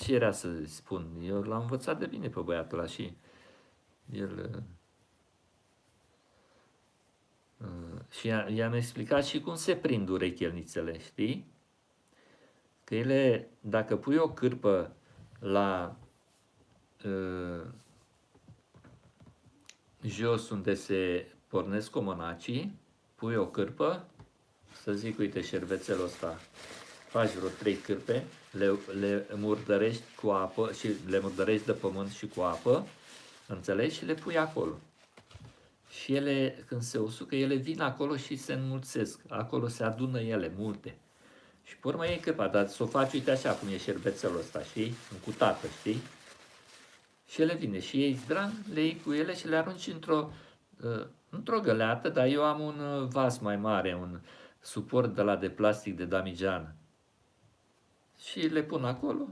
ce era să spun? Eu l-am învățat de bine pe băiatul ăla și el... Și i-am explicat și cum se prind urechelnițele, știi? Că ele, dacă pui o cârpă la jos unde se pornesc comonacii, pui o cârpă, să zic, uite, șervețelul ăsta, faci vreo 3 cârpe, le murdărești cu apă și le murdărești de pământ și cu apă, înțelegi? Și le pui acolo. Și ele, când se usucă, ele vin acolo și se înmulțesc. Acolo se adună ele, multe. Și pe urmă iei cârpa, dar să o faci, uite așa cum e șervețelul ăsta, știi? Încutată, știi? Și ele vine și iei zdran, le iei cu ele și le arunci într-o găleată, dar eu am un vas mai mare, un suport de la de plastic de Damijan. Și le pun acolo